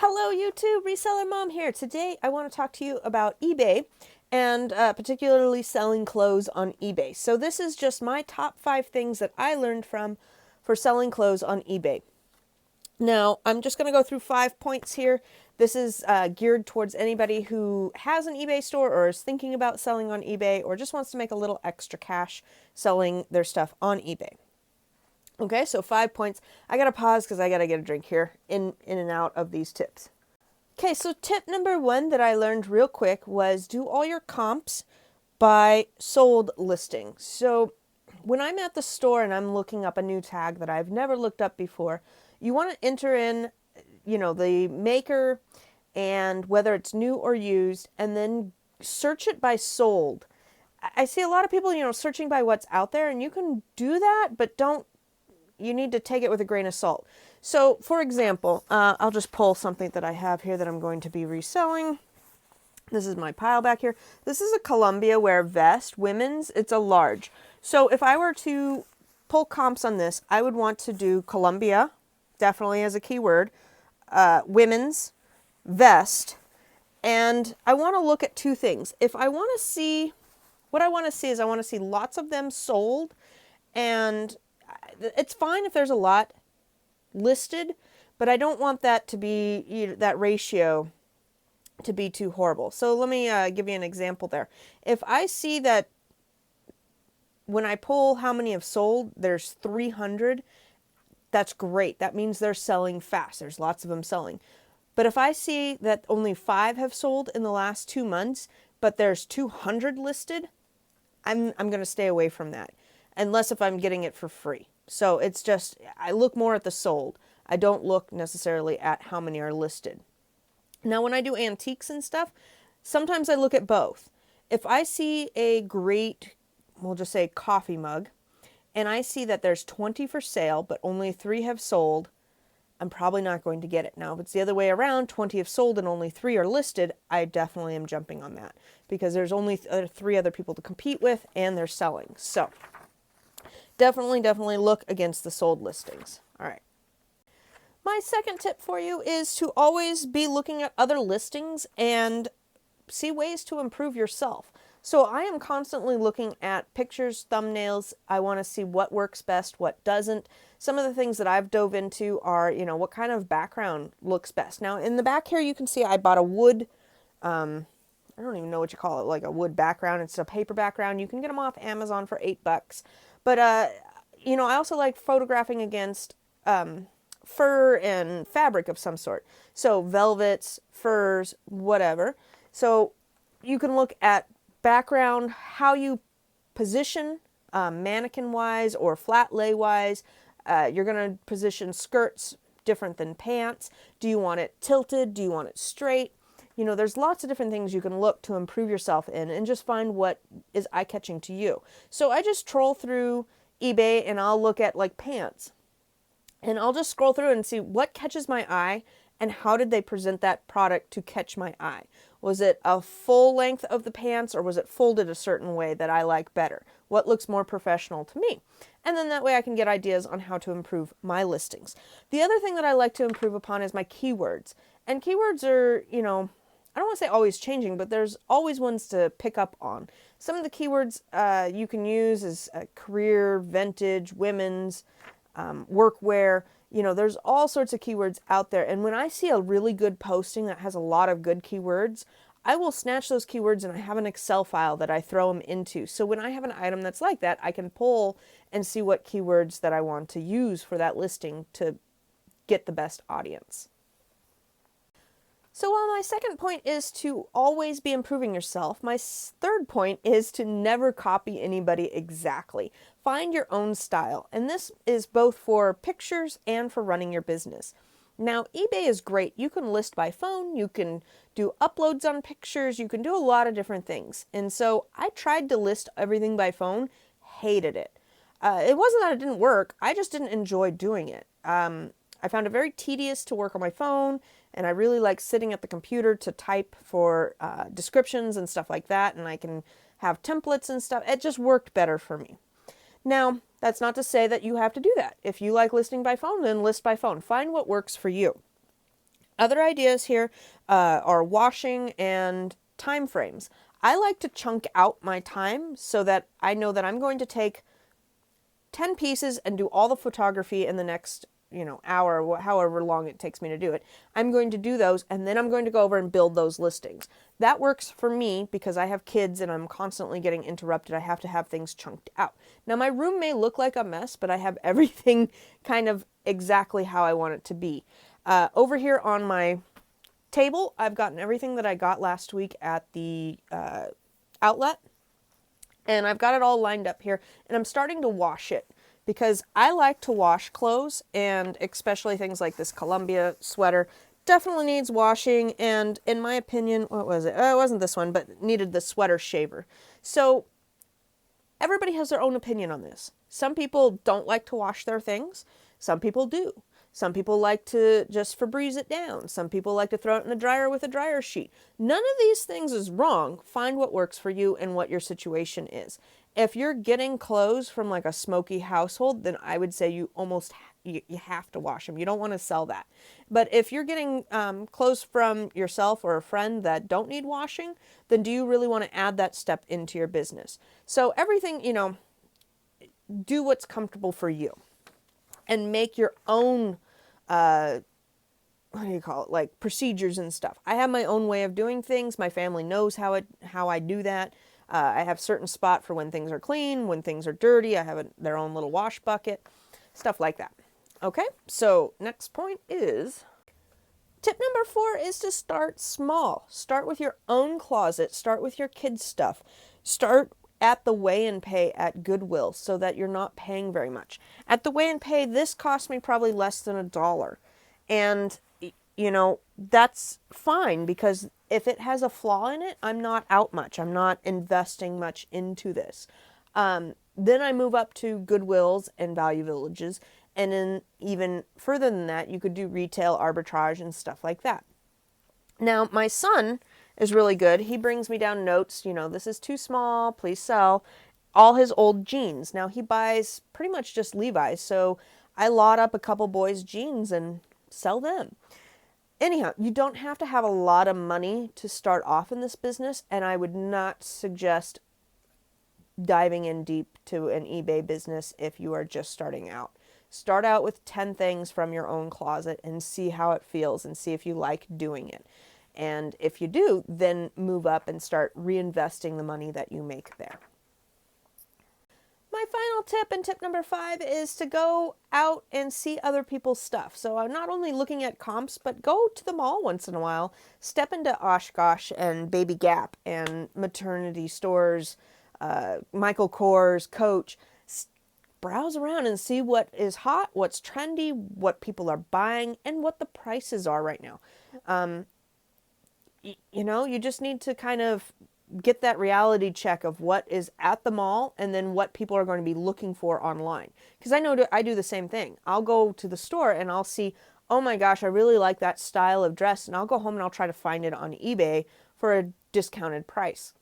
Hello YouTube, Reseller Mom here. Today I want to talk to you about eBay and particularly selling clothes on eBay. So this is just my top 5 things that I learned for selling clothes on eBay. Now I'm just going to go through 5 points here. This is geared towards anybody who has an eBay store or is thinking about selling on eBay or just wants to make a little extra cash selling their stuff on eBay. Okay, so 5 points. I gotta pause because I gotta get a drink here in and out of these tips. Okay, so tip number 1 that I learned real quick was do all your comps by sold listing. So when I'm at the store and I'm looking up a new tag that I've never looked up before, you want to enter in, the maker and whether it's new or used, and then search it by sold. I see a lot of people, searching by what's out there, and you can do that, but you need to take it with a grain of salt. So, for example, I'll just pull something that I have here that I'm going to be reselling. This is my pile back here. This is a Columbia wear vest, women's. It's a large. So if I were to pull comps on this, I would want to do Columbia, definitely as a keyword, women's, vest, and I want to look at 2 things. If I want to see, what I want to see is I want to see lots of them sold, and it's fine if there's a lot listed, but I don't want that to be, that ratio to be too horrible. So let me give you an example there. If I see that when I pull how many have sold, there's 300, that's great. That means they're selling fast. There's lots of them selling. But if I see that only 5 have sold in the last 2 months, but there's 200 listed, I'm going to stay away from that, unless if I'm getting it for free. So it's just, I look more at the sold. I don't look necessarily at how many are listed. Now, when I do antiques and stuff, sometimes I look at both. If I see a great, we'll just say coffee mug, and I see that there's 20 for sale, but only 3 have sold, I'm probably not going to get it. Now, if it's the other way around, 20 have sold and only 3 are listed, I definitely am jumping on that because there's only 3 other people to compete with and they're selling. So definitely look against the sold listings. All right. My second tip for you is to always be looking at other listings and see ways to improve yourself. So I am constantly looking at pictures, thumbnails. I want to see what works best, what doesn't. Some of the things that I've dove into are, what kind of background looks best. Now in the back here, you can see I bought a wood, I don't even know what you call it, like a wood background. It's a paper background. You can get them off Amazon for $8. But, I also like photographing against fur and fabric of some sort. So velvets, furs, whatever. So you can look at background, how you position mannequin-wise or flat lay-wise. You're going to position skirts different than pants. Do you want it tilted? Do you want it straight? There's lots of different things you can look to improve yourself in and just find what is eye-catching to you. So I just troll through eBay and I'll look at like pants. And I'll just scroll through and see what catches my eye and how did they present that product to catch my eye. Was it a full length of the pants or was it folded a certain way that I like better? What looks more professional to me? And then that way I can get ideas on how to improve my listings. The other thing that I like to improve upon is my keywords. And keywords are, I don't want to say always changing, but there's always ones to pick up on. Some of the keywords you can use is career, vintage, women's, workwear. There's all sorts of keywords out there. And when I see a really good posting that has a lot of good keywords, I will snatch those keywords and I have an Excel file that I throw them into. So when I have an item that's like that, I can pull and see what keywords that I want to use for that listing to get the best audience. So while my second point is to always be improving yourself, my third point is to never copy anybody exactly. Find your own style, and this is both for pictures and for running your business. Now, eBay is great. You can list by phone, you can do uploads on pictures, you can do a lot of different things. And so I tried to list everything by phone, hated it. It wasn't that it didn't work, I just didn't enjoy doing it. I found it very tedious to work on my phone, and I really like sitting at the computer to type for descriptions and stuff like that, and I can have templates and stuff. It just worked better for me. Now, that's not to say that you have to do that. If you like listing by phone, then list by phone. Find what works for you. Other ideas here are washing and time frames. I like to chunk out my time so that I know that I'm going to take 10 pieces and do all the photography in the next, hour, however long it takes me to do it. I'm going to do those, and then I'm going to go over and build those listings. That works for me because I have kids and I'm constantly getting interrupted. I have to have things chunked out. Now, my room may look like a mess, but I have everything kind of exactly how I want it to be. Over here on my table, I've gotten everything that I got last week at the outlet. And I've got it all lined up here, and I'm starting to wash it because I like to wash clothes, and especially things like this Columbia sweater definitely needs washing. And in my opinion, what was it? Oh, it wasn't this one, but needed the sweater shaver. So everybody has their own opinion on this. Some people don't like to wash their things. Some people do. Some people like to just Febreze it down. Some people like to throw it in the dryer with a dryer sheet. None of these things is wrong. Find what works for you and what your situation is. If you're getting clothes from like a smoky household, then I would say you have to wash them. You don't want to sell that. But if you're getting clothes from yourself or a friend that don't need washing, then do you really want to add that step into your business? So everything, do what's comfortable for you and make your own like procedures and stuff. I have my own way of doing things. My family knows how I do that. I have certain spot for when things are clean, when things are dirty. I have their own little wash bucket, stuff like that. Okay, so next point is tip number 4 is to start small. Start with your own closet. Start with your kids' stuff. Start at the weigh and pay at Goodwill so that you're not paying very much. At the weigh and pay, this cost me probably less than $1. And, that's fine because if it has a flaw in it, I'm not out much. I'm not investing much into this. Then I move up to Goodwills and Value Villages. And then even further than that, you could do retail arbitrage and stuff like that. Now, my son is really good. He brings me down notes, this is too small, please sell. All his old jeans. Now, he buys pretty much just Levi's, so I lot up a couple boys' jeans and sell them. Anyhow, you don't have to have a lot of money to start off in this business, and I would not suggest diving in deep to an eBay business if you are just starting out. Start out with 10 things from your own closet and see how it feels and see if you like doing it. And if you do, then move up and start reinvesting the money that you make there. My final tip and tip number 5 is to go out and see other people's stuff. So I'm not only looking at comps, but go to the mall once in a while. Step into Oshkosh and Baby Gap and maternity stores, Michael Kors, Coach. Browse around and see what is hot, what's trendy, what people are buying, and what the prices are right now. You just need to kind of get that reality check of what is at the mall and then what people are going to be looking for online. Because I know I do the same thing. I'll go to the store and I'll see, oh my gosh, I really like that style of dress, and I'll go home and I'll try to find it on eBay for a discounted price.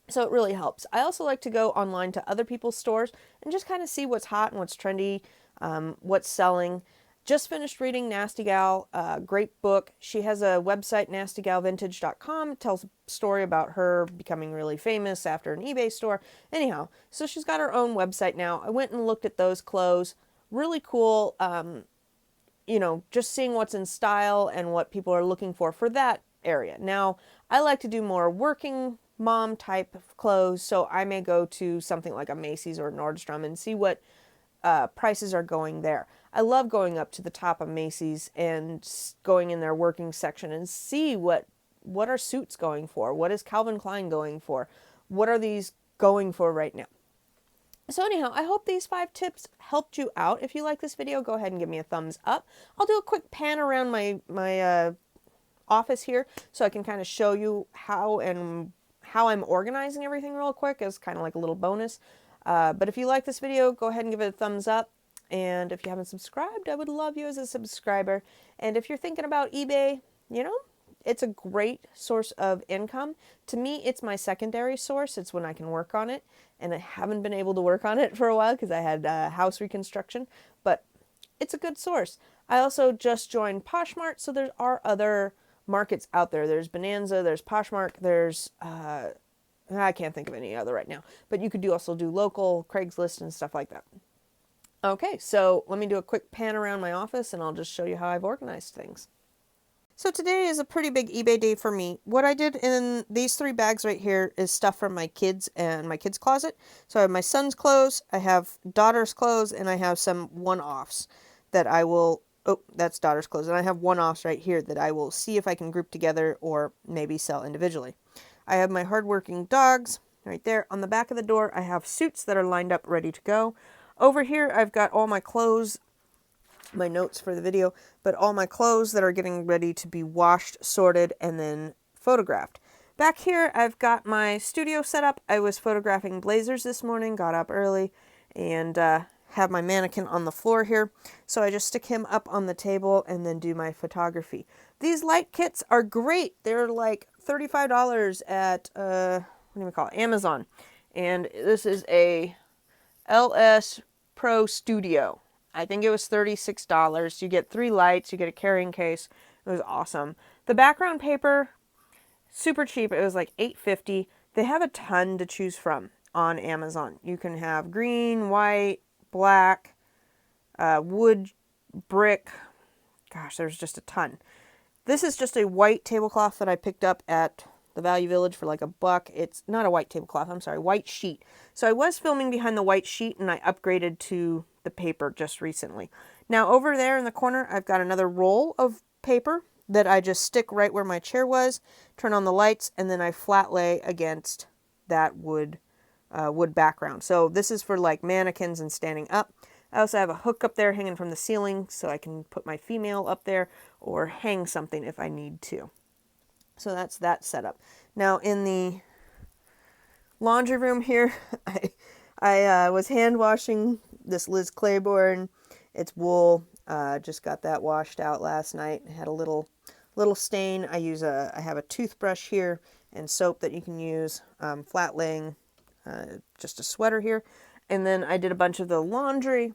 So it really helps. I also like to go online to other people's stores and just kind of see what's hot and what's trendy, what's selling. Just finished reading Nasty Gal, great book. She has a website, nastygalvintage.com. It tells a story about her becoming really famous after an eBay store. Anyhow, so she's got her own website now. I went and looked at those clothes. Really cool, just seeing what's in style and what people are looking for that area. Now, I like to do more working mom type of clothes, so I may go to something like a Macy's or Nordstrom and see what prices are going there. I love going up to the top of Macy's and going in their working section and see what are suits going for, what is Calvin Klein going for, what are these going for right now. So anyhow, I hope these 5 tips helped you out. If you like this video, go ahead and give me a thumbs up. I'll do a quick pan around my office here so I can kind of show you how I'm organizing everything real quick as kind of like a little bonus. But if you like this video, go ahead and give it a thumbs up. And if you haven't subscribed, I would love you as a subscriber. And if you're thinking about eBay, it's a great source of income. To me, it's my secondary source. It's when I can work on it. And I haven't been able to work on it for a while because I had house reconstruction. But it's a good source. I also just joined Poshmark, so there are other markets out there. There's Bonanza, there's Poshmark, there's I can't think of any other right now, but you could also do local, Craigslist, and stuff like that. Okay, so let me do a quick pan around my office, and I'll just show you how I've organized things. So today is a pretty big eBay day for me. What I did in these 3 bags right here is stuff from my kids and my kids' closet. So I have my son's clothes, I have daughter's clothes, and I have some one-offs that I will, oh, that's daughter's clothes. And I have one-offs right here that I will see if I can group together or maybe sell individually. I have my hardworking dogs right there. On the back of the door, I have suits that are lined up ready to go. Over here, I've got all my clothes, my notes for the video, but all my clothes that are getting ready to be washed, sorted, and then photographed. Back here, I've got my studio set up. I was photographing blazers this morning, got up early, and have my mannequin on the floor here. So I just stick him up on the table and then do my photography. These light kits are great. They're like $35 at, what do we call it? Amazon. And this is a LS Pro Studio. I think it was $36. You get 3 lights, you get a carrying case. It was awesome. The background paper, super cheap. It was like $8.50. They have a ton to choose from on Amazon. You can have green, white, black, wood, brick. Gosh, there's just a ton. This is just a white tablecloth that I picked up at the Value Village for like $1. It's not a white tablecloth, I'm sorry, white sheet. So I was filming behind the white sheet and I upgraded to the paper just recently. Now over there in the corner, I've got another roll of paper that I just stick right where my chair was, turn on the lights, and then I flat lay against that wood background. So this is for like mannequins and standing up. I also have a hook up there hanging from the ceiling so I can put my female up there or hang something if I need to. So that's that setup. Now in the laundry room here, I was hand washing this Liz Claiborne. It's wool. Just got that washed out last night. It had a little stain. I have a toothbrush here and soap that you can use. Flat laying just a sweater here. And then I did a bunch of the laundry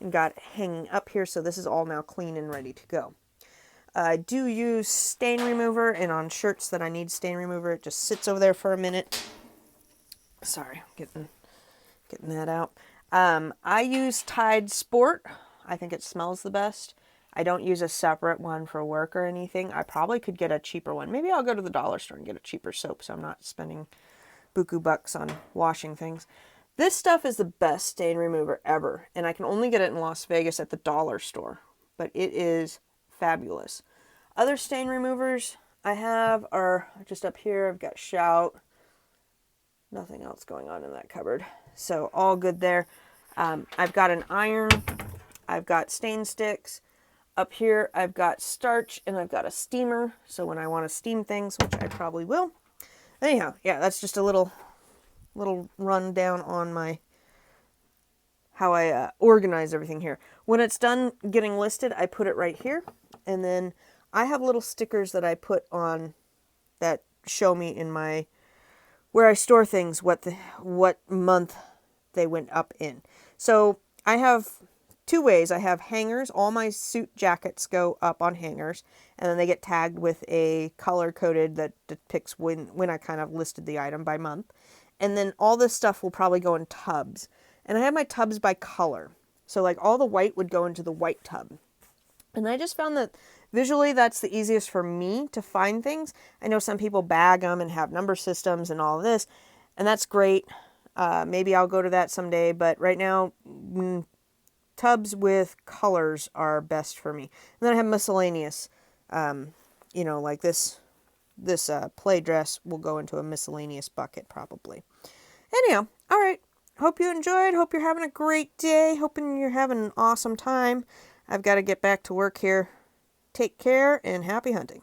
and got hanging up here. So this is all now clean and ready to go. I do use stain remover, and on shirts that I need stain remover, it just sits over there for a minute. Sorry, getting that out. I use Tide Sport. I think it smells the best. I don't use a separate one for work or anything. I probably could get a cheaper one. Maybe I'll go to the dollar store and get a cheaper soap so I'm not spending buku bucks on washing things. This stuff is the best stain remover ever, and I can only get it in Las Vegas at the dollar store, but it is fabulous. Other stain removers I have are just up here. I've got Shout. Nothing else going on in that cupboard. So all good there. I've got an iron. I've got stain sticks. Up here I've got starch and I've got a steamer. So when I want to steam things, which I probably will. Anyhow, yeah, that's just a little rundown on how I organize everything here. When it's done getting listed, I put it right here. And then I have little stickers that I put on that show me in my, where I store things, what month they went up in. So I have 2 ways. I have hangers. All my suit jackets go up on hangers, and then they get tagged with a color coded that depicts when I kind of listed the item by month. And then all this stuff will probably go in tubs. And I have my tubs by color. So like all the white would go into the white tub. And I just found that visually that's the easiest for me to find things. I know some people bag them and have number systems and all of this, and that's great. Maybe I'll go to that someday, but right now tubs with colors are best for me. And then I have miscellaneous, like this play dress will go into a miscellaneous bucket probably. Anyhow, all right. Hope you enjoyed. Hope you're having a great day. Hoping you're having an awesome time. I've got to get back to work here. Take care and happy hunting.